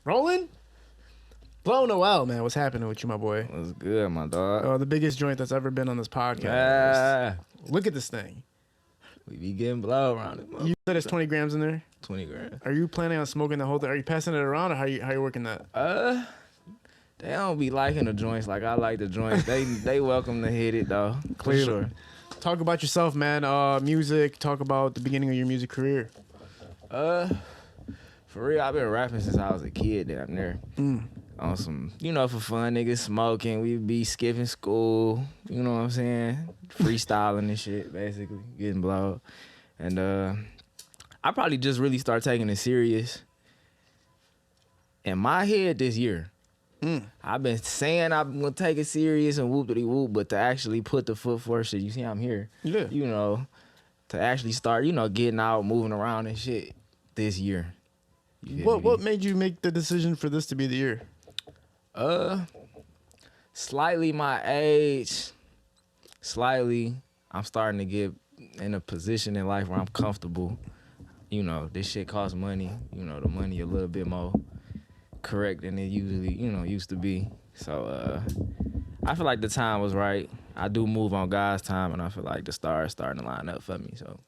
Rolling? Blo No'L, man. What's happening with you, my boy? What's good, my dog? Oh, the biggest joint that's ever been on this podcast. Yeah. Look at this thing. We be getting blow around it. You said it's 20 grams in there? 20 grand. Are you planning on smoking the whole thing? Are you passing it around, or how you working that? They don't be liking the joints like I like the joints. They welcome to hit it, though. Clearly. For sure. Talk about yourself, man. Music. Talk about the beginning of your music career. For real, I've been rapping since I was a kid down there. On some, for fun, niggas smoking. We be skipping school, you know what I'm saying? Freestyling and shit, basically, getting blowed. And I probably just really start taking it serious in my head this year. I've been saying I'm gonna take it serious and whoop-de-whoop, but to actually put the foot forward, shit, you see I'm here. Yeah. To actually start, getting out, moving around and shit this year. What made you make the decision for this to be the year? Slightly my age. Slightly, I'm starting to get in a position in life where I'm comfortable. This shit costs money. The money a little bit more correct than it usually, used to be. So I feel like the time was right. I do move on God's time, and I feel like the stars starting to line up for me. So.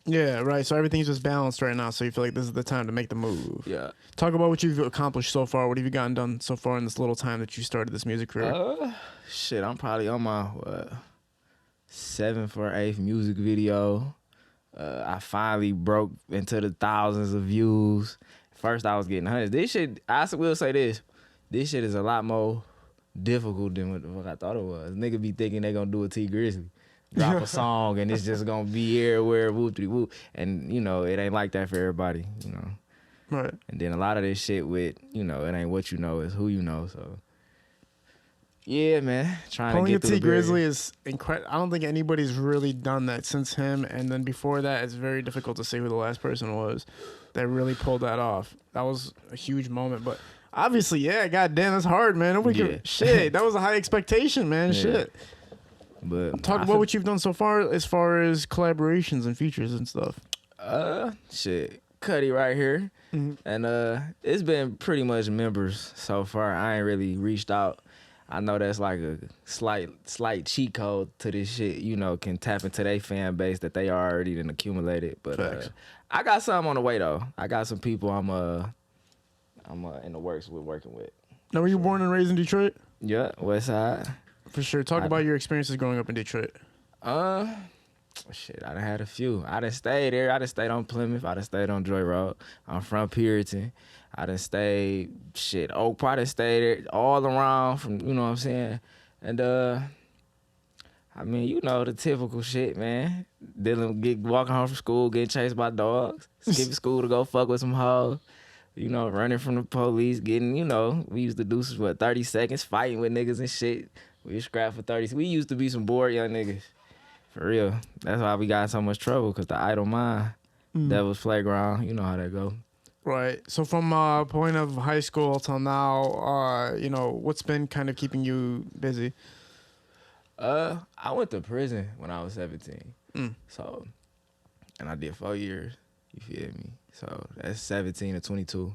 Yeah, right. So everything's just balanced right now. So you feel like this is the time to make the move. Yeah. Talk about what you've accomplished so far. What have you gotten done so far in this little time that you started this music career? Shit, I'm probably on my 7th or 8th music video. I finally broke into the thousands of views. First, I was getting hundreds. This shit, I will say this. This shit is a lot more difficult than what the fuck I thought it was. Nigga be thinking they gonna do a T Grizzly. Drop a song and it's just gonna be everywhere, whoop-de-whoop. And, it ain't like that for everybody, Right. And then a lot of this shit with, it ain't what you know, it's who you know, so. Yeah, man. Pulling to get a through T Grizzly is incredible. I don't think anybody's really done that since him. And then before that, it's very difficult to say who the last person was that really pulled that off. That was a huge moment. But obviously, yeah, goddamn, that's hard, man. Shit, that was a high expectation, man. Yeah. Shit. But talk about what you've done so far as collaborations and features and stuff. Shit, Cuddy right here. Mm-hmm. And it's been pretty much members so far. I ain't really reached out. I know that's like a slight cheat code to this shit, can tap into their fan base that they already done accumulated. But I got something on the way though. I got some people I'm in the works with working with. Now, were you born and raised in Detroit? Yeah, West Side. For sure. Talk about your experiences growing up in Detroit. Shit, I done had a few. I done stayed there. I done stayed on Plymouth. I done stayed on Joy Road. I'm from Puritan. I done stayed, Oak Park. I done stayed there all around from, you know what I'm saying? And, the typical shit, man. Walking home from school, getting chased by dogs. Skipping school to go fuck with some hoes. Running from the police, getting, we used to do 30 seconds fighting with niggas and shit. We scrap for 30. We used to be some bored young niggas. For real. That's why we got in so much trouble, because the idle mind, devil's playground, you know how that go. Right. So from point of high school till now, what's been kind of keeping you busy? I went to prison when I was 17. So, and I did 4 years. You feel me? So that's 17 to 22.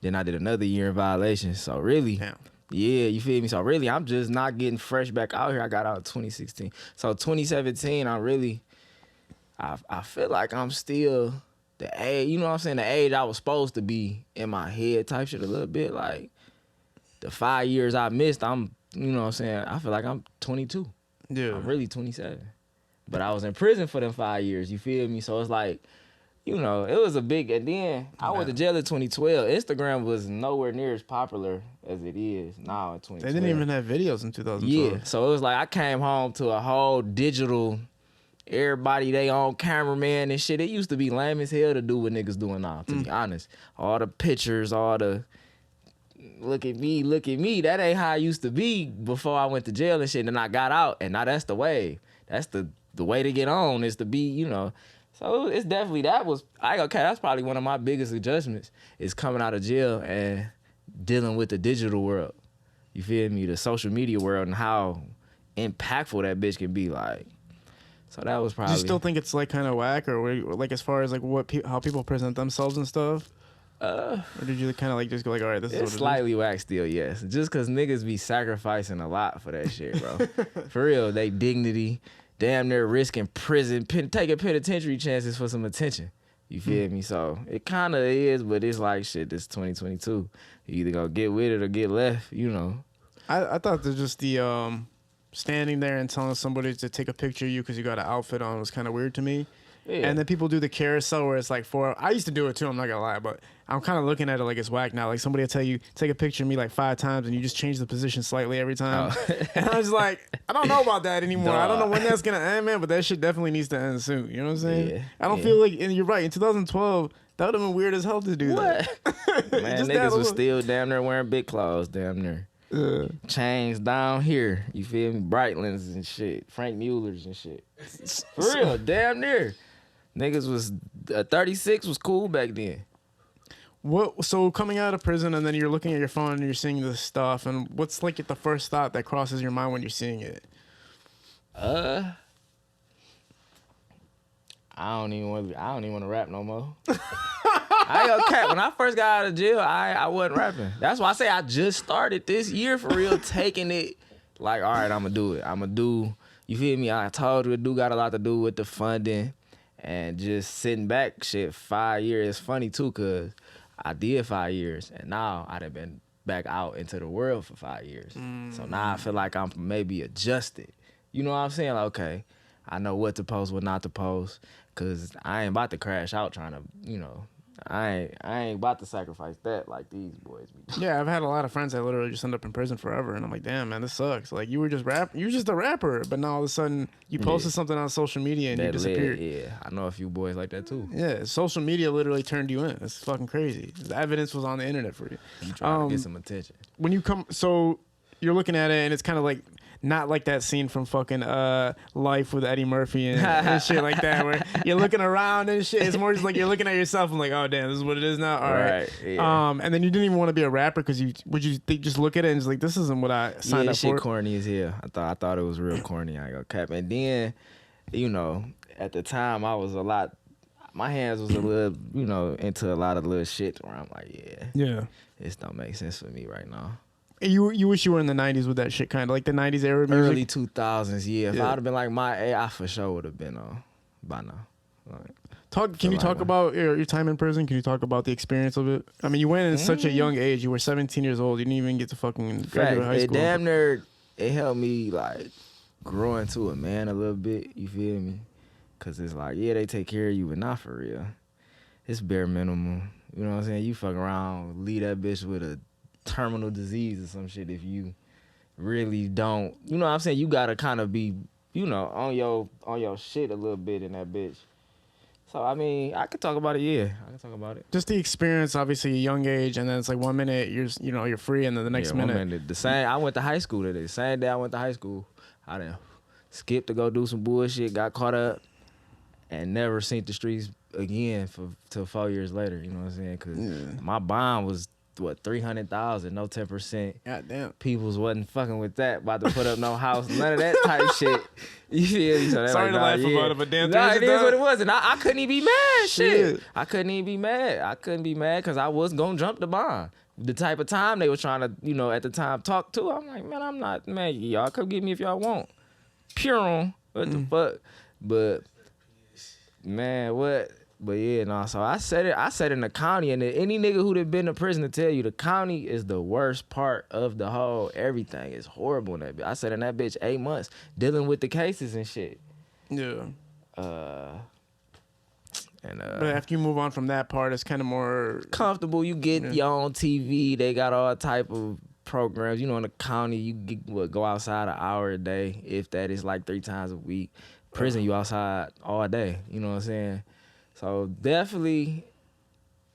Then I did another year in violation. So really, damn. Yeah, you feel me? So really, I'm just not getting fresh back out here. I got out in 2016. So 2017, I feel like I'm still the age, the age I was supposed to be in my head type shit a little bit. Like the 5 years I missed, I feel like I'm 22. Yeah. I'm really 27. But I was in prison for them 5 years, you feel me? So it's like, it was a big, and then I went to jail in 2012. Instagram was nowhere near as popular as it is now in 2012. They didn't even have videos in 2012. Yeah, so it was like I came home to a whole digital, everybody they own cameraman and shit. It used to be lame as hell to do what niggas doing now, to be honest. All the pictures, all the look at me. That ain't how I used to be before I went to jail and shit. And I got out, and now that's the way. That's the way to get on, is to be, So it's definitely, that's probably one of my biggest adjustments, is coming out of jail and dealing with the digital world. You feel me? The social media world and how impactful that bitch can be. Like, so that was probably. Do you still think it's like kind of whack, or like as far as like how people present themselves and stuff? Or did you kind of like just go like, all right, this is what It's it is? slightly whack still, yes. Just because niggas be sacrificing a lot for that shit, bro. For real, they dignity, damn near risking prison, taking penitentiary chances for some attention. You feel me? So it kind of is, but it's like, shit, this 2022. You either gonna get with it or get left, you know. I thought that just the standing there and telling somebody to take a picture of you because you got an outfit on was kind of weird to me. Yeah. And then people do the carousel where it's like I used to do it too, I'm not gonna lie, but I'm kind of looking at it like it's whack now. Like somebody will tell you, take a picture of me like 5 times and you just change the position slightly every time. Oh. And I was like, I don't know about that anymore. I don't know Dog. when that's gonna end, man, but that shit definitely needs to end soon. You know what I'm saying? Yeah, I don't yeah. feel like, and you're right, in 2012, that would have been weird as hell to do What? that. Man, Just that niggas was little- still damn near wearing big clothes, damn near. Chains down here, you feel me? Breitlands and shit, Frank Mueller's and shit. For real, damn near. Niggas was 36 was cool back then. What? So coming out of prison and then you're looking at your phone and you're seeing this stuff, and what's like the first thought that crosses your mind when you're seeing it? I don't even want to rap no more. I ain't gonna cap. When I first got out of jail, I wasn't rapping. That's why I say I just started this year for real, taking it like, all right, I'm gonna do it. I'm gonna do. You feel me? I told you it do got a lot to do with the funding and just sitting back. Shit, 5 years. It's funny too, cause I did 5 years, and now I'd have been back out into the world for 5 years. So now I feel like I'm maybe adjusted. You know what I'm saying? Like, okay, I know what to post, what not to post, cause I ain't about to crash out trying to, you know, I ain't about to sacrifice that like these boys be doing. Yeah, I've had a lot of friends that literally just end up in prison forever, and I'm like, damn, man, this sucks. Like you were just a rapper, but now all of a sudden you posted something on social media and you That disappeared. yeah, I know a few boys like that too. Yeah, social media literally turned you in. It's fucking crazy. The evidence was on the internet for you. You trying to get some attention. When you come, so you're looking at it, and it's kind of like not like that scene from fucking Life with Eddie Murphy and shit like that, where you're looking around and shit. It's more just like you're looking at yourself and like, oh damn, this is what it is now. All right. Yeah. And then you didn't even want to be a rapper because just look at it and just like, this isn't what I signed up shit for. corny as hell. I thought it was real corny. I ain't gonna cap. And then, you know, at the time I was my hands was a little, you know, into a lot of little shit where I'm like, Yeah. this don't make sense for me right now. And you wish you were in the 90s with that shit, kind of like the 90s era music. Early 2000s, yeah. If Yeah. I'd have been like my age, I for sure would have been on by now. Like, Can you like talk that. about your time in prison? Can you talk about the experience of it? I mean, you went in such a young age. You were 17 years old. You didn't even get to fucking graduate high it school. damn near, it helped me like grow into a man a little bit. You feel me? Cause it's like, yeah, they take care of you, but not for real. It's bare minimum. You know what I'm saying? You fuck around, leave that bitch with a terminal disease or some shit if you really don't. You know what I'm saying? You gotta kind of be, you know, on your shit a little bit in that bitch. So I mean, I could talk about it. Yeah, I can talk about it. Just the experience, obviously, a young age, and then it's like 1 minute you're free, and then the next Yeah, 1 minute. the same. I went to high school today. Same day I went to high school. I done skipped to go do some bullshit, got caught up, and never seen the streets again till 4 years later. You know what I'm saying? Cause my bond was what, 300,000, no 10%. God damn. Peoples wasn't fucking with that, about to put up no house, none of that type shit. You feel me? So Sorry to laugh about it, but damn, nah, it is $300,000. what it was, and I couldn't even be mad. Shit. Shit, I couldn't even be mad. I couldn't be mad because I was gonna jump the bond. The type of time they were trying to, you know, at the time talk to, I'm like, man, I'm not, man, y'all come get me if y'all want. Pure, what the fuck? But man, what? But yeah, no. So I said in the county, and any nigga who'd have been to prison to tell you, the county is the worst part of the whole. Everything is horrible in that bitch. I said in that bitch 8 months dealing with the cases and shit. Yeah. But But after you move on from that part, it's kind of more. comfortable. You get your own TV. They got all type of programs. You know, in the county, you go outside an hour a day, if that is like 3 times a week. Prison, you outside all day. You know what I'm saying? So definitely,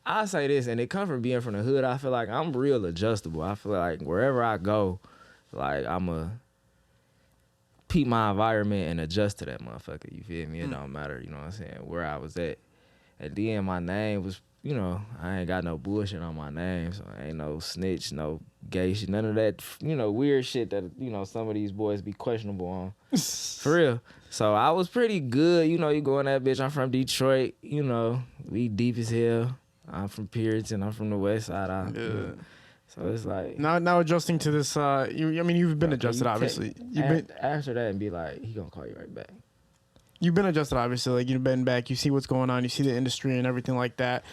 I say this, and it come from being from the hood. I feel like I'm real adjustable. I feel like wherever I go, like I'm a peep my environment and adjust to that motherfucker. You feel me? It don't matter. You know what I'm saying? Where I was at. And then my name was, you know, I ain't got no bullshit on my name, so I ain't no snitch, no gay shit, none of that, you know, weird shit that, you know, some of these boys be questionable on. For real. So I was pretty good. You know, you go in that bitch, I'm from Detroit, you know, we deep as hell. I'm from Puritan. I'm from the West Side. Yeah. So it's like Now adjusting to this. You've been adjusted, obviously. after that and be like, he gonna call you right back. You've been adjusted, obviously. Like, you've been back. You see what's going on. You see the industry and everything like that.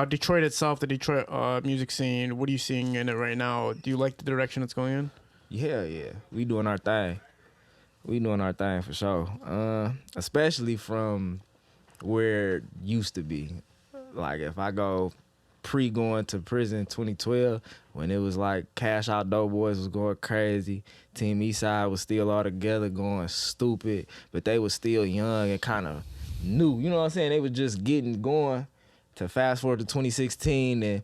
Detroit itself, the Detroit music scene. What are you seeing in it right now? Do you like the direction it's going in? Yeah. We doing our thing. We doing our thing for sure. Especially from where it used to be. Like if I go going to prison 2012, when it was like Cash Out Doughboys was going crazy, Team Eastside was still all together going stupid, but they was still young and kind of new. You know what I'm saying? They was just getting going. To fast forward to 2016, and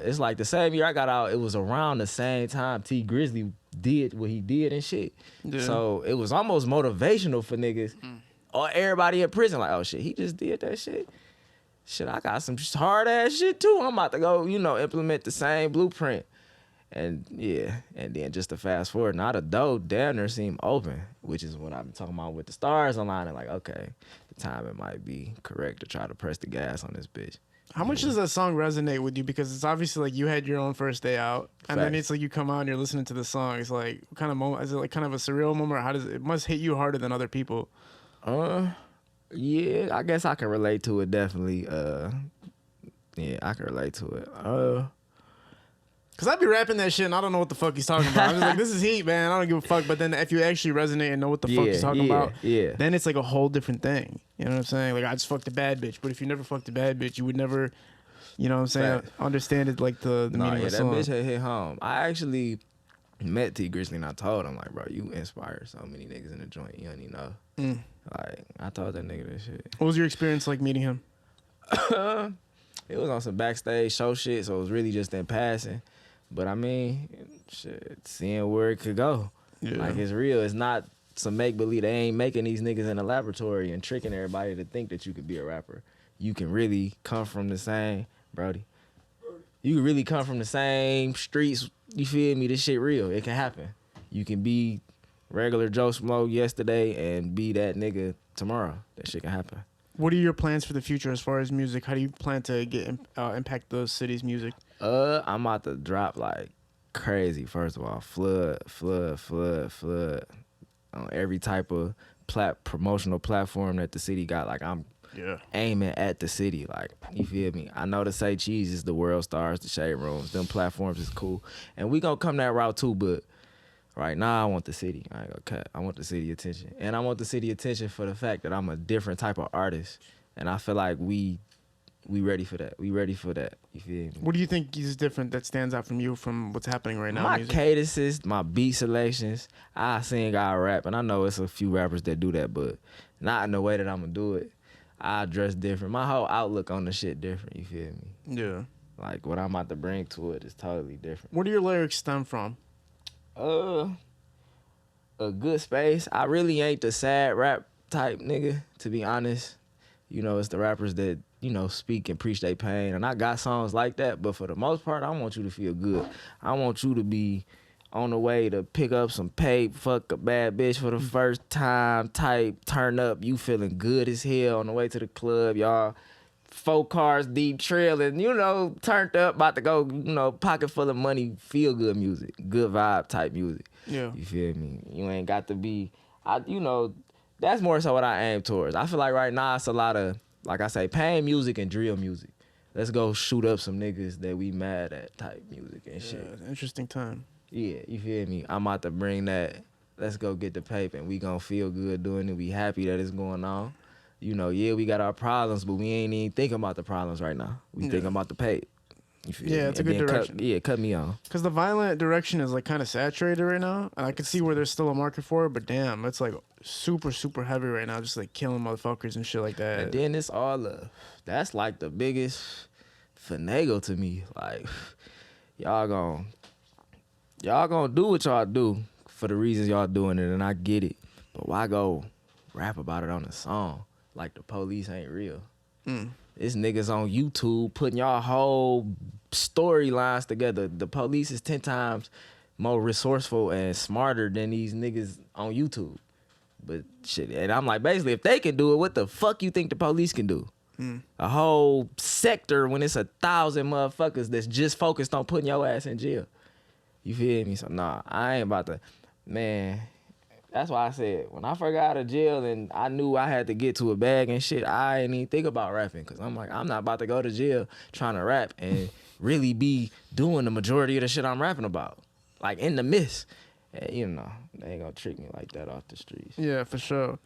it's like the same year I got out, it was around the same time T Grizzly did what he did and shit. Yeah. So it was almost motivational for niggas or everybody in prison. Like, oh shit, he just did that shit. Shit, I got some hard ass shit too. I'm about to go, implement the same blueprint. And yeah, and then just to fast forward, now the door down there seem open, which is what I've been talking about with the stars online. And like, okay, the timing might be correct to try to press the gas on this bitch. How much does that song resonate with you? Because it's obviously like you had your own first day out, and then it's like you come out and you're listening to the song. It's like, what kind of moment? Is it like kind of a surreal moment, or how does it must hit you harder than other people? Yeah, I guess I can relate to it definitely. Yeah, I can relate to it. Cause I'd be rapping that shit and I don't know what the fuck he's talking about. I'm just like, this is heat, man. I don't give a fuck. But then if you actually resonate and know what the fuck he's talking about, then it's like a whole different thing. You know what I'm saying? Like, I just fucked a bad bitch. But if you never fucked a bad bitch, you would never, you know what I'm saying, understand it like the meaning of the song. That bitch had hit home. I actually met T Grizzly and I told him, like, bro, you inspire so many niggas in the joint. You don't even know. Like, I told that nigga that shit. What was your experience like meeting him? It was on some backstage show shit, so it was really just in passing. But I mean, shit, seeing where it could go. Yeah. Like, it's real. It's not some make-believe. They ain't making these niggas in a laboratory and tricking everybody to think that you could be a rapper. You can really come from the same, Brody. You can really come from the same streets. You feel me? This shit real. It can happen. You can be regular Joe Smo yesterday and be that nigga tomorrow. That shit can happen. What are your plans for the future as far as music? How do you plan to get impact those cities' music? I'm about to drop like crazy. First of all, flood on every type of promotional platform that the city got. Like, I'm aiming at the city. Like, you feel me? I know to say cheese is the world stars, the shade rooms, them platforms is cool, and we gonna come that route too. But right now, I want the city. I ain't gonna cut. I want the city attention, and I want the city attention for the fact that I'm a different type of artist, and I feel like we ready for that. We ready for that. You feel me? What do you think is different that stands out from you from what's happening right now? My cadences, my beat selections. I sing, I rap, and I know it's a few rappers that do that, but not in the way that I'm gonna do it. I dress different. My whole outlook on the shit different. You feel me? Yeah. Like, what I'm about to bring to it is totally different. Where do your lyrics stem from? A good space. I really ain't the sad rap type nigga, to be honest. You know, it's the rappers that, speak and preach their pain. And I got songs like that, but for the most part, I want you to feel good. I want you to be on the way to pick up some pay, fuck a bad bitch for the first time type, turn up, you feeling good as hell on the way to the club, y'all. 4 cars deep trailing, turned up, about to go, pocket full of money, feel good music, good vibe type music. Yeah. You feel me? You ain't got to be, that's more so what I aim towards. I feel like right now it's a lot of, like I say, pain music and drill music. Let's go shoot up some niggas that we mad at type music and shit. Interesting time. Yeah, you feel me? I'm about to bring that, let's go get the paper and we gonna feel good doing it. We happy that it's going on. We got our problems, but we ain't even thinking about the problems right now. We thinking about the pay. You feel me? It's a good direction. Cut me on. Because the violent direction is like kind of saturated right now, and I can see where there's still a market for it. But damn, it's like super, super heavy right now, just like killing motherfuckers and shit like that. And then it's all that's like the biggest finagle to me. Like, y'all gonna do what y'all do for the reasons y'all doing it, and I get it. But why go rap about it on a song? Like, the police ain't real. It's niggas on YouTube putting y'all whole storylines together. The police is 10 times more resourceful and smarter than these niggas on YouTube. But shit, and I'm like, basically, if they can do it, what the fuck you think the police can do? A whole sector when it's 1,000 motherfuckers that's just focused on putting your ass in jail. You feel me? So nah, I ain't about to, man. That's why I said when I first got out of jail and I knew I had to get to a bag and shit, I ain't even think about rapping because I'm like, I'm not about to go to jail trying to rap and really be doing the majority of the shit I'm rapping about, like in the midst. And, you know, they ain't gonna trick me like that off the streets. Yeah, for sure.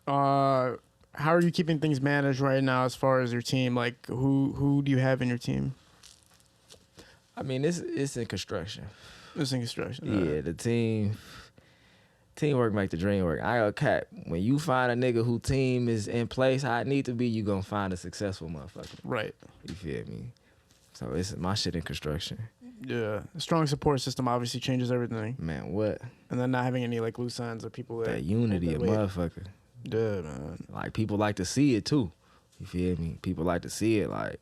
How are you keeping things managed right now as far as your team? Like, who do you have in your team? I mean, it's in construction. It's in construction. Yeah, the teamwork make the dream work. I got cap. When you find a nigga who team is in place how it need to be, you gonna find a successful motherfucker. Right. You feel me? So it's my shit in construction. Yeah. A strong support system obviously changes everything. Man, what? And then not having any like loose ends or people That unity of motherfucker. Yeah, man. Like people like to see it too. You feel me? People like to see it like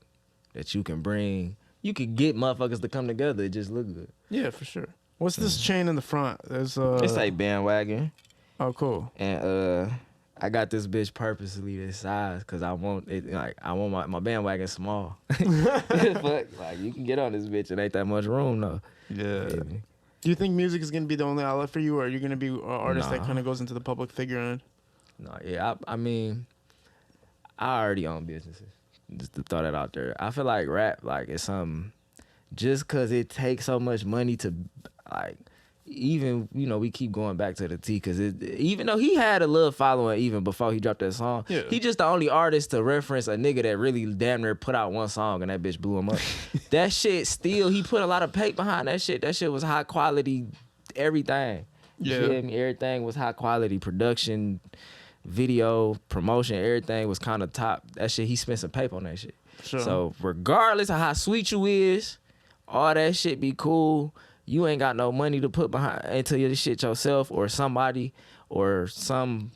that you can get motherfuckers to come together. It just look good. Yeah, for sure. What's this chain in the front? There's It's like bandwagon. Oh, cool. And I got this bitch purposely this size because I want it like I want my bandwagon small. Fuck, like you can get on this bitch. It ain't that much room though. Yeah. Do you think music is gonna be the only outlet for you, or are you gonna be an artist that kind of goes into the public figure end? No, yeah. I mean, I already own businesses. Just to throw that out there. I feel like rap, like it's something. Just cause it takes so much money to, like, even we keep going back to the T. Cause even though he had a little following even before he dropped that song, he just the only artist to reference a nigga that really damn near put out one song and that bitch blew him up. That shit still, he put a lot of paint behind that shit. That shit was high quality, everything. You feel me? Everything was high quality production. Video, promotion, everything was kind of top. That shit, he spent some paper on that shit. Sure. So regardless of how sweet you is, all that shit be cool. You ain't got no money to put behind into your shit yourself or somebody or some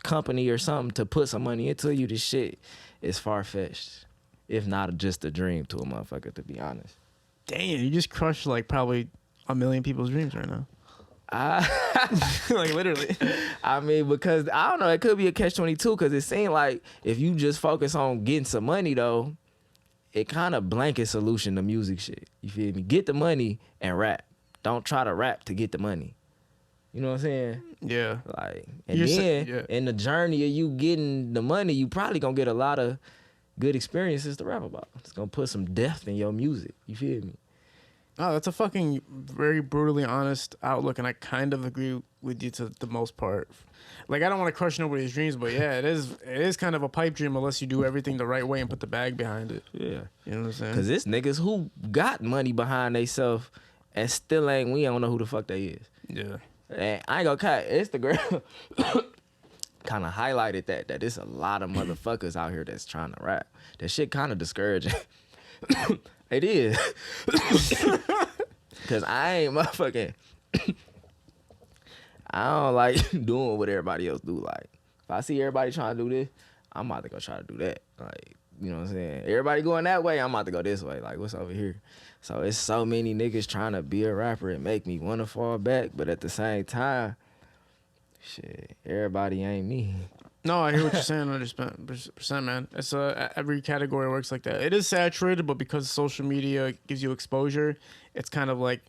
company or something to put some money into you. This shit is far-fetched, if not just a dream to a motherfucker, to be honest. Damn, you just crushed like probably a million people's dreams right now. Like literally. I mean, because I don't know, it could be a catch-22 because it seemed like if you just focus on getting some money though, it kind of blanket solution to music shit. You feel me? Get the money and rap. Don't try to rap to get the money. You know what I'm saying? Yeah. Like, and then in the journey of you getting the money, you probably gonna get a lot of good experiences to rap about. It's gonna put some depth in your music. You feel me? Oh, that's a fucking very brutally honest outlook, and I kind of agree with you to the most part. Like, I don't want to crush nobody's dreams, but yeah, it is kind of a pipe dream unless you do everything the right way and put the bag behind it. Yeah. You know what I'm saying? Because it's niggas who got money behind theyself and still we don't know who the fuck they is. Yeah. And I ain't gonna cut. Instagram kind of highlighted that it's a lot of motherfuckers out here that's trying to rap. That shit kind of discouraging. It is. Cause I ain't motherfucking I don't like doing what everybody else do. Like, if I see everybody trying to do this, I'm about to go try to do that. Like, you know what I'm saying? Everybody going that way, I'm about to go this way. Like, what's over here? So it's so many niggas trying to be a rapper and make me want to fall back, but at the same time, shit, everybody ain't me. No, I hear what you're saying 100%, man. It's every category works like that. It is saturated, but because social media gives you exposure, it's kind of like,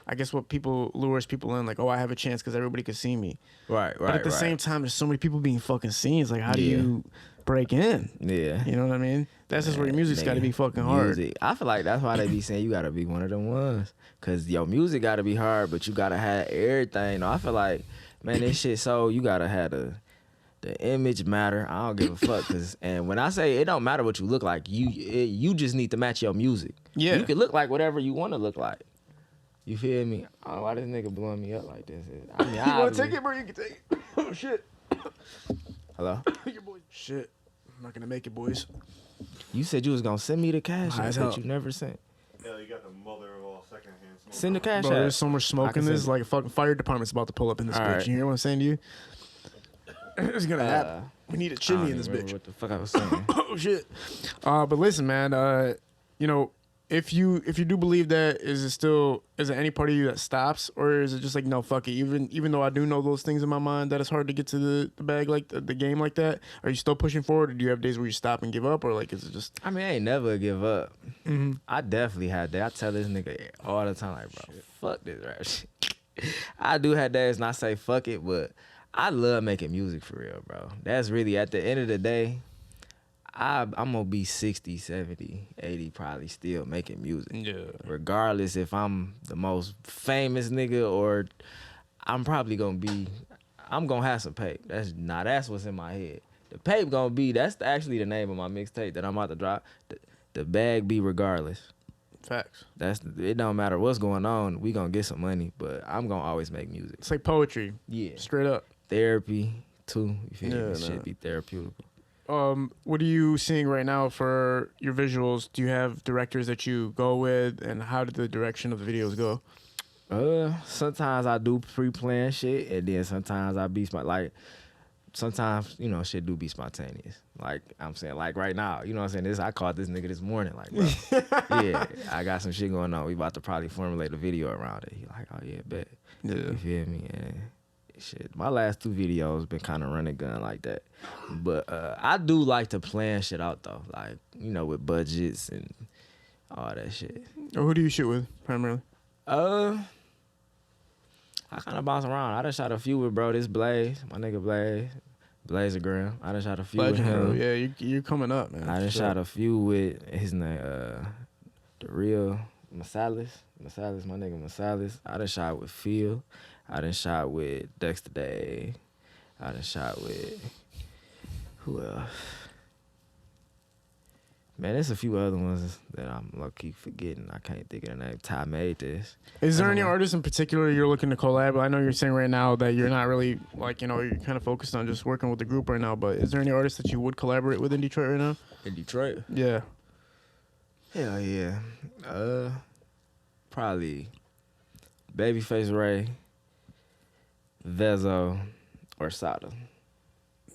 I guess what lures people in, like, oh, I have a chance because everybody could see me. Right. But at the same time, there's so many people being fucking seen. It's like, how do you break in? Yeah. You know what I mean? That's just where your music's got to be fucking hard. I feel like that's why they be saying you got to be one of them ones. Because your music got to be hard, but you got to have everything. No, I feel like, man, this shit, so you got to have the image matter. I don't give a fuck. And when I say it don't matter what you look like, you just need to match your music. Yeah. You can look like whatever you want to look like. You feel me? I don't know why this nigga blowing me up like this. I mean, you want to take it, bro? You can take it. Oh, shit. Hello? Your boy. Shit. I'm not going to make it, boys. You said you was going to send me the cash app that you never sent. Yeah, you got the mother of all secondhand smoke. Send the cash Bro, app. there's so much smoke in this. Like, a fucking fire department's about to pull up in this All bitch. right. You hear what I'm saying to you? It's going to happen. We need a chimney in this bitch. What the fuck I was saying? Oh, shit. But listen, man, if you do believe that, is there any part of you that stops, or is it just like, no, fuck it? Even though I do know those things in my mind that it's hard to get to the bag, like the game like that, are you still pushing forward, or do you have days where you stop and give up, or like is it just? I mean, I ain't never give up. I definitely had that. I tell this nigga all the time, like, bro, fuck this rap shit. I do have days and I say fuck it, but I love making music for real, bro. That's really, at the end of the day, I'm gonna be 60, 70, 80 probably still making music. Yeah. Regardless if I'm the most famous nigga or I'm probably I'm gonna have some pape. That's what's in my head. The pape gonna be, that's actually the name of my mixtape that I'm about to drop. The bag be regardless. Facts. It don't matter what's going on, we gonna get some money, but I'm gonna always make music. It's like poetry. Yeah. Straight up. Therapy too. You feel me? Yeah, Shit be therapeutic. What are you seeing right now for your visuals? Do you have directors that you go with, and how did the direction of the videos go? Sometimes I do pre-plan shit, and then sometimes I be sometimes, shit do be spontaneous. Like I'm saying, like right now, you know what I'm saying? I called this nigga this morning, like, bro, yeah, I got some shit going on. We about to probably formulate a video around it. He like, oh yeah, bet. Yeah. You feel me? And shit, my last 2 videos been kind of running gun like that. But I do like to plan shit out though, like, with budgets and all that shit. Or who do you shoot with primarily? I kind of bounce around. I done shot a few with this Blaze, my nigga Blazer. I done shot a few Legend, with him. bro. Yeah, you're coming up, man. I done shot a few with his name, the real Masalis, my nigga Masalis. I done shot with Phil. I done shot with Dexter Day. I done shot with, who else? Man, there's a few other ones that I'm low-key forgetting. I can't think of the name. Ty made this. Is there any artists in particular you're looking to collab? I know you're saying right now that you're not really, like, you're kind of focused on just working with the group right now, but is there any artists that you would collaborate with in Detroit right now? In Detroit? Yeah. Hell yeah. Probably Babyface Ray, Vezo, or Sada.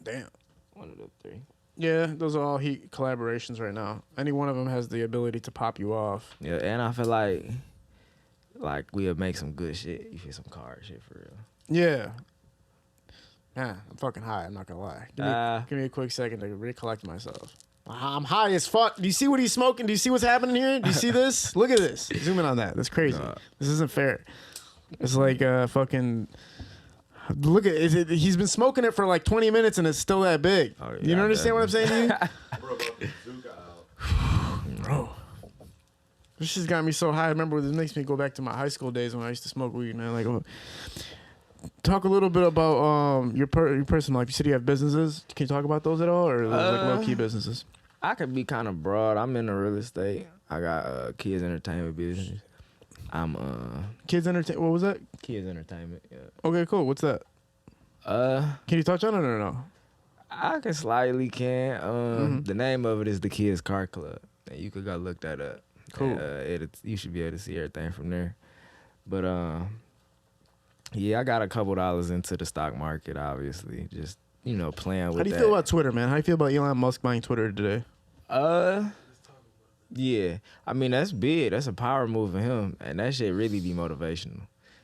Damn. One of the 3. Yeah, those are all heat collaborations right now. Any one of them has the ability to pop you off. Yeah, and I feel like we'll make some good shit. You feel some card shit for real. Yeah. Man, I'm fucking high. I'm not gonna lie. Give me a quick second to recollect myself. I'm high as fuck. Do you see what he's smoking? Do you see what's happening here? Do you see this? Look at this. Zoom in on that. That's crazy. This isn't fair. It's like fucking. Look at it. He's been smoking it for like 20 minutes and it's still that big. Oh, yeah, you don't understand what I'm saying to you? Bro, about the Zuka out. Bro. This shit's got me so high. I remember this makes me go back to my high school days when I used to smoke weed, man. Like, talk a little bit about your personal life. You said you have businesses. Can you talk about those at all, or are those like low-key businesses? I could be kind of broad. I'm in the real estate. I got kids entertainment business. I'm kids entertainment. What was that? Kids entertainment. Yeah. Okay, cool. What's that? Can you touch on it or no? I can slightly The name of it is the Kids Car Club. And you could go look that up. Cool. And, you should be able to see everything from there. But yeah, I got a couple dollars into the stock market. Obviously, just playing with. How do you feel about Twitter, man? How do you feel about Elon Musk buying Twitter today? Yeah, I mean, that's big. That's a power move for him. And that shit really be motivational.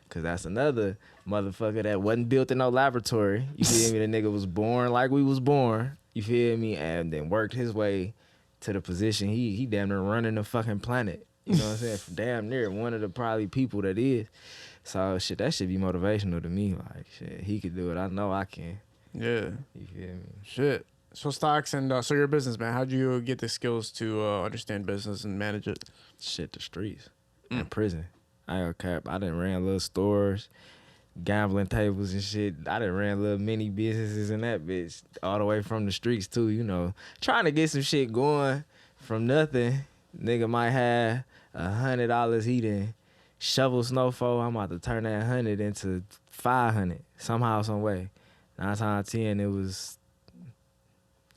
Because that's another motherfucker that wasn't built in no laboratory. You feel me? The nigga was born like we was born. You feel me? And then worked his way to the position. He damn near running the fucking planet. You know what I'm saying? Damn near one of the probably people that is. So, shit, that should be motivational to me. Like, shit, he could do it. I know I can. Yeah. You feel me? Shit. So stocks and so you're a businessman. How'd you get the skills to understand business and manage it? Shit, the streets and prison. I ain't gonna cap. I done ran little stores, gambling tables and shit. I done ran little mini businesses and that bitch all the way from the streets too. Trying to get some shit going from nothing. Nigga might have $100 he done shovel snow for. I'm about to turn that 100 into 500 somehow, some way. 9 times out of 10 it was.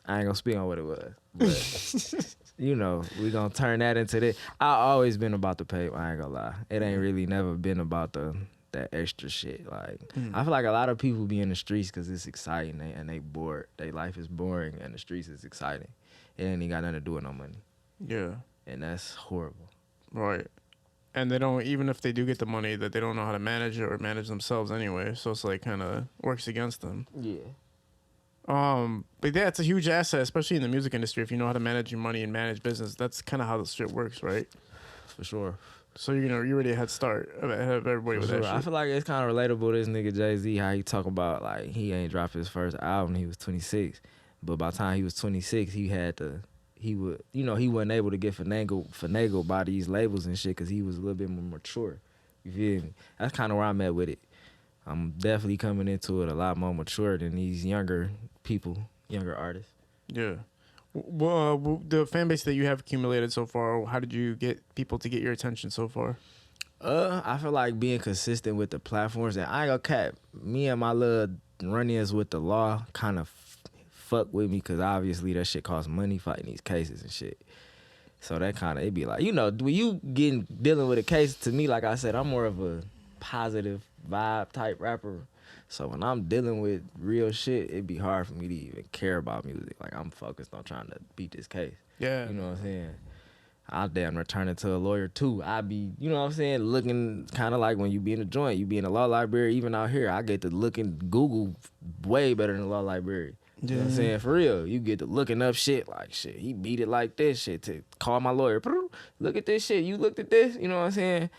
I ain't gonna speak on what it was, but we gonna turn that into this. I always been about the pay. I ain't gonna lie, it ain't really never been about that extra shit. Like I feel like a lot of people be in the streets because it's exciting and they bored. Their life is boring and the streets is exciting. It ain't even got nothing to do with no money. Yeah, and that's horrible. Right. And they don't, even if they do get the money, that they don't know how to manage it or manage themselves anyway. So it's like kind of works against them. Yeah. But yeah, it's a huge asset, especially in the music industry. If you know how to manage your money and manage business, that's kind of how this shit works, right? For sure. So you're already a head start ahead of everybody with that shit. I feel like it's kind of relatable to this nigga Jay-Z, how he talk about like he ain't dropped his first album. He was 26, but by the time he was 26, he wasn't able to get finagled by these labels and shit because he was a little bit more mature. You feel me? That's kind of where I'm at with it. I'm definitely coming into it a lot more mature than these younger people, younger artists. Yeah. Well, the fan base that you have accumulated so far, how did you get people to get your attention so far? I feel like being consistent with the platforms, and I ain't gonna cap, me and my little run-ins with the law kind of fuck with me because obviously that shit costs money fighting these cases and shit. So that kind of, it'd be like, when you dealing with a case, to me, like I said, I'm more of a positive vibe type rapper. So when I'm dealing with real shit, it'd be hard for me to even care about music. Like I'm focused on trying to beat this case. Yeah. You know what I'm saying? I'll damn return it to a lawyer too. I be, you know what I'm saying, looking kind of like when you be in a joint, you be in a law library, even out here, I get to look in Google way better than the law library. You know what I'm saying? For real. You get to looking up shit like shit. He beat it like this shit to call my lawyer. Look at this shit. You looked at this? You know what I'm saying?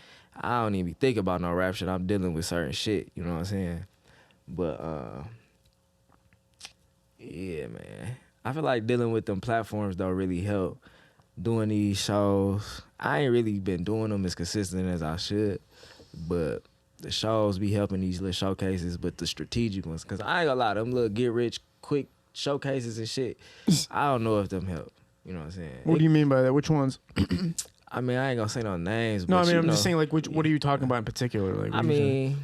I don't even think about no rap shit. I'm dealing with certain shit. You know what I'm saying? But, yeah, man. I feel like dealing with them platforms don't really help. Doing these shows, I ain't really been doing them as consistent as I should, but the shows be helping these little showcases, but the strategic ones, because I ain't gonna lie, them little get rich quick showcases and shit, I don't know if them help. You know what I'm saying? What do you mean by that? Which ones? I mean, I ain't gonna say no names. No, but I mean, I'm just saying, like, what are you talking about in particular? Like, I mean,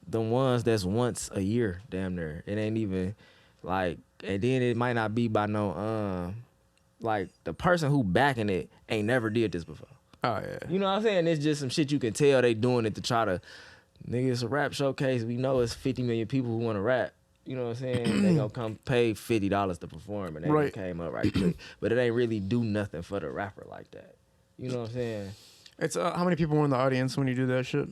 the ones that's once a year, damn near. It ain't even like, and then it might not be by no, like the person who backing it ain't never did this before. Oh yeah. You know what I'm saying? It's just some shit you can tell they doing it to try to, nigga, it's a rap showcase. We know it's 50 million people who want to rap. You know what I'm saying? They gonna come pay $50 to perform, and they Right. came up right quick. But it ain't really do nothing for the rapper like that. You know what I'm saying? It's how many people were in the audience when you do that shit?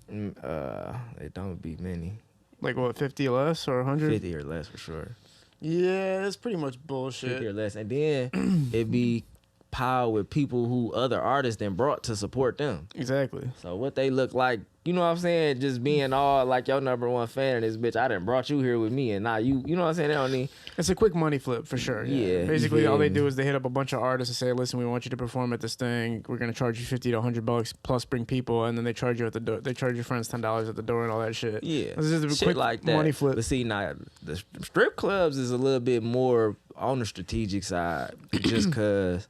It don't be many. Like what, 50 less or 100? 50 or less for sure. Yeah, it's pretty much 50 bullshit. or less. And then it be piled with people who other artists then brought to support them. Exactly. So what they look like, you know what I'm saying? Just being all like your number one fan of this bitch. I done brought you here with me, and now you know what I'm saying? They don't need. It's a quick money flip for sure. Yeah, Basically, you all they feel do me? is they hit up a bunch of artists and say, "Listen, we want you to perform at this thing. We're gonna charge you $50 to $100 plus bring people," and then they charge you at the door. They charge your friends $10 at the door and all that shit. Yeah, This is a shit quick like that. money flip. But see, now the strip clubs is a little bit more on the strategic side, just cause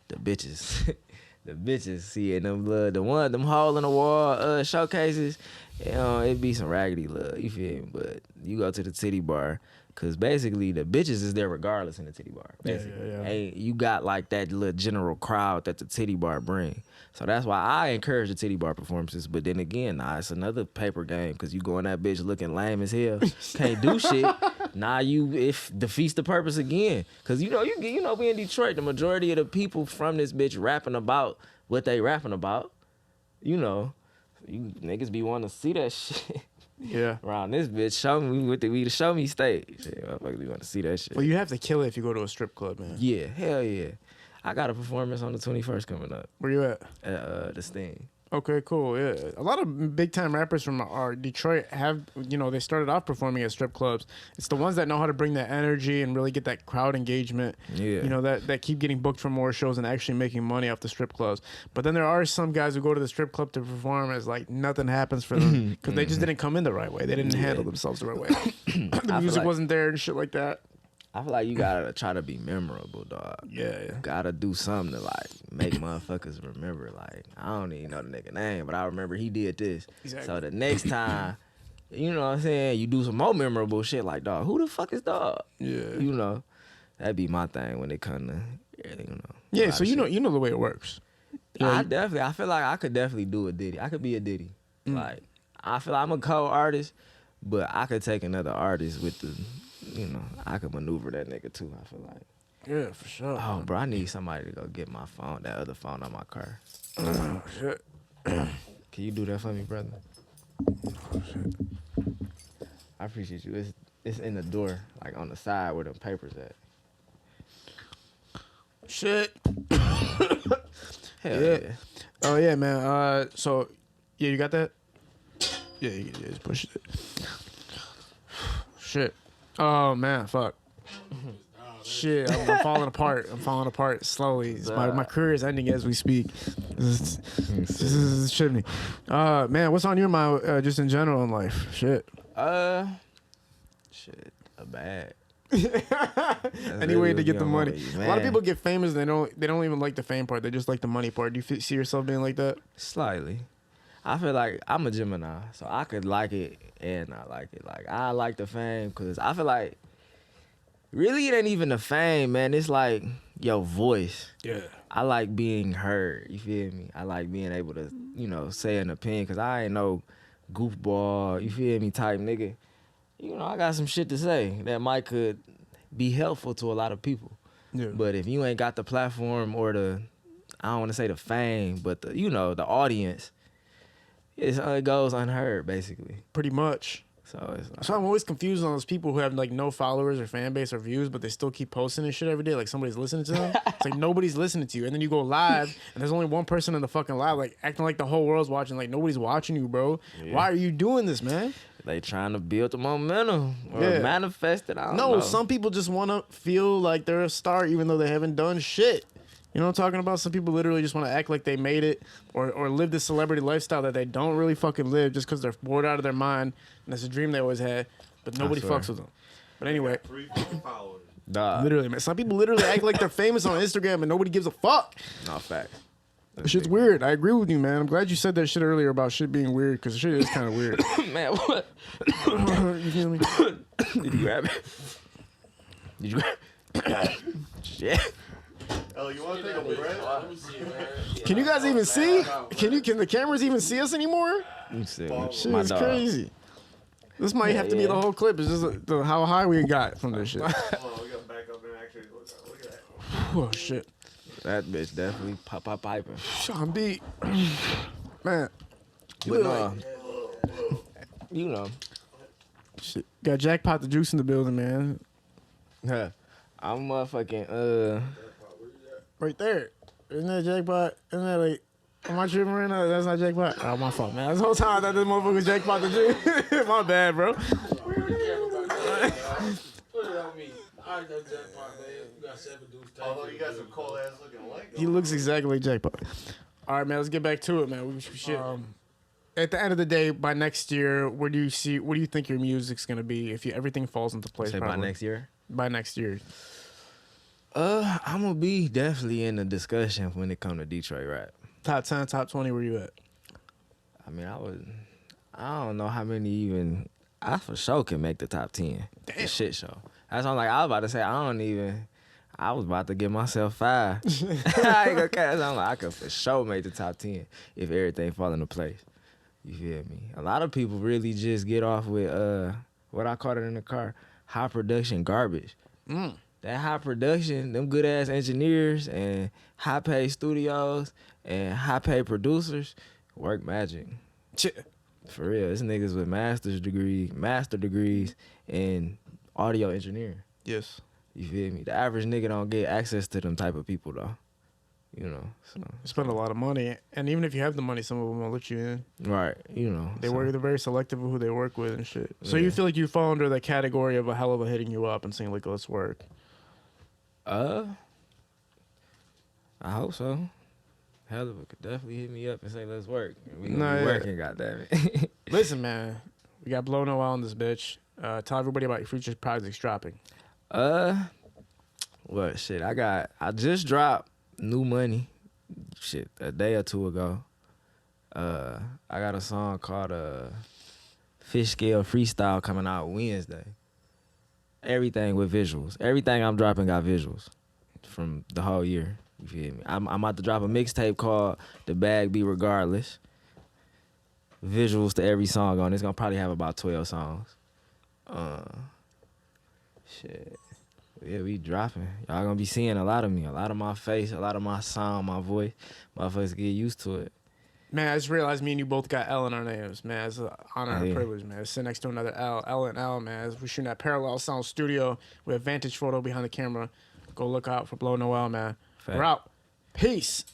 the bitches, see, and them hole in the wall showcases. You know, it be some raggedy love, you feel me? But you go to the titty bar, cause basically the bitches is there regardless in the titty bar. Basically, Yeah. Hey, you got like that little general crowd that the titty bar bring. So that's why I encourage the titty bar performances. But then again, it's another paper game, cause you go in that bitch looking lame as hell, can't do shit. If defeats the purpose again, cause we in Detroit, the majority of the people from this bitch rapping about what they rapping about, you niggas be wanting to see that shit. Yeah. Around this bitch, show me with the show me stage. Shit, motherfuckers be want to see that shit. Well, you have to kill it if you go to a strip club, man. Yeah, hell yeah. I got a performance on the 21st coming up Where you at? at the Sting. Okay, cool. Yeah, a lot of big time rappers from our Detroit have, they started off performing at strip clubs. It's the ones that know how to bring that energy and really get that crowd engagement. Yeah. That keep getting booked for more shows and actually making money off the strip clubs. But then there are some guys who go to the strip club to perform as like nothing happens for them because they just didn't come in the right way. They didn't handle themselves the right way. The music wasn't there and shit like that. I feel like you gotta try to be memorable, dog. Yeah. You gotta do something to like make motherfuckers remember. Like, I don't even know the nigga name, but I remember he did this. Exactly. So the next time, you know what I'm saying, you do some more memorable shit like, dog, who the fuck is dog? Yeah. That'd be my thing when it come to everything, a Yeah, lot so of you shit. know the way it works. I feel like I could definitely do a Diddy. I could be a Diddy. Like, I feel like I'm a co-artist, but I could take another artist with the, I could maneuver that nigga too, I feel like. Yeah, for sure. Oh, bro, I need somebody to go get my phone, that other phone on my car. Oh, shit. Can you do that for me, brother? Oh, shit. I appreciate you. It's in the door, like on the side where the papers at. Shit. Hell Yeah. yeah. Oh, yeah, man. So, yeah, you got that? Yeah, just push it. Shit. Oh, man, fuck. Shit, I'm falling apart. I'm falling apart slowly. My career is ending as we speak. This is shitting me. Man, what's on your mind just in general in life? Shit. Shit, a bag. Any way to get the on money. you, A lot of man. people get famous. They don't even like the fame part. They just like the money part. Do you see yourself being like that? Slightly. I feel like I'm a Gemini, so I could like it and not like it. Like I like the fame because I feel like really it ain't even the fame, man. It's like your voice. Yeah. I like being heard. You feel me? I like being able to, say an opinion because I ain't no goofball. You feel me? Type nigga. I got some shit to say that might could be helpful to a lot of people. Yeah. But if you ain't got the platform or I don't want to say the fame, but the audience, it goes unheard basically. Pretty much. So it's So I'm always confused on those people who have like no followers or fan base or views, but they still keep posting and shit every day. Like somebody's listening to them. It's like nobody's listening to you, and then you go live, and there's only one person in the fucking live, like acting like the whole world's watching. Like nobody's watching you, bro. Yeah. Why are you doing this, man? they trying to build the momentum or Yeah. manifest it. I don't No, know. some people just want to feel like they're a star, even though they haven't done shit. You know what I'm talking about? Some people literally just want to act like they made it or live this celebrity lifestyle that they don't really fucking live just because they're bored out of their mind and it's a dream they always had, but nobody swear. fucks with them. But anyway, 3 fucking followers. Dog. literally, man. Some people literally act like they're famous on Instagram and nobody gives a fuck. No facts. That shit's weird. I agree with you, man. I'm glad you said that shit earlier about shit being weird because shit is kind of weird. Man, what? You feel me? Did you grab it? Did you grab it? Shit. Oh, you want to take a break? Can you guys even see? Can the cameras even see us anymore? Let me see. Shit My is dog. crazy. This might have to be the whole clip. It's just how high we got from this shit. Oh, we got to back up and actually look at that. Oh shit. That bitch definitely piping. Sean B. Man. But no, Shit. Got Jackpot the Juice in the building, man. huh, I'm motherfucking Right there. Isn't that Jackpot? Isn't that like... Am I tripping right now? That's not Jackpot. Oh, my fault, man. This whole time I thought this motherfucker was Jackpot the Juice. My bad, bro. Put it on me. I know Jackpot, man. You got 7 dudes. Although you got some cold ass looking alike. He looks exactly like Jackpot. All right, man. Let's get back to it, man. We shit. At the end of the day, by next year, what do you think your music's gonna be if everything falls into place? say by probably? next year. By next year. I'm gonna be definitely in the discussion when it come to Detroit rap. Top 10, top 20, where you at? I mean, I don't know how many even. I for sure can make the top 10. Damn. The shit show. That's what I'm like. I was about to say I was about to give myself 5. I ain't gonna catch. I'm like I could for sure make the top 10 if everything fall into place. You feel me? A lot of people really just get off with what I called it in the car, high production garbage. That high production, them good ass engineers and high paid studios and high paid producers work magic. Shit. For real, it's niggas with master degrees in audio engineering. Yes. You feel me? The average nigga don't get access to them type of people though. So You spend a lot of money, and even if you have the money, some of them won't let you in. right, They're very selective of who they work with and shit. So Yeah. you feel like you fall under the category of a hell of a hitting you up and saying like, let's work. I hope so. Hell of a could definitely hit me up and say let's work. We gonna Nah, be yeah. working, goddammit. Listen, man, we got Blo No'L on this bitch. Tell everybody about your future projects dropping. What shit? I just dropped New Money, shit, a day or two ago. I got a song called Fish Scale Freestyle coming out Wednesday. Everything with visuals. Everything I'm dropping got visuals from the whole year. You feel me? I'm about to drop a mixtape called The Bag Be Regardless. Visuals to every song on it. It's gonna probably have about 12 songs. Shit. Yeah, we dropping. Y'all gonna be seeing a lot of me, a lot of my face, a lot of my sound, my voice. Motherfuckers get used to it. Man, I just realized me and you both got L in our names, man. It's an honor and Yeah. a privilege, man. To sit next to another L. L and L, man. We're shooting at Parallel Sound Studio with a vantage photo behind the camera. Go look out for Blo No'L, man. Fact. We're out. Peace.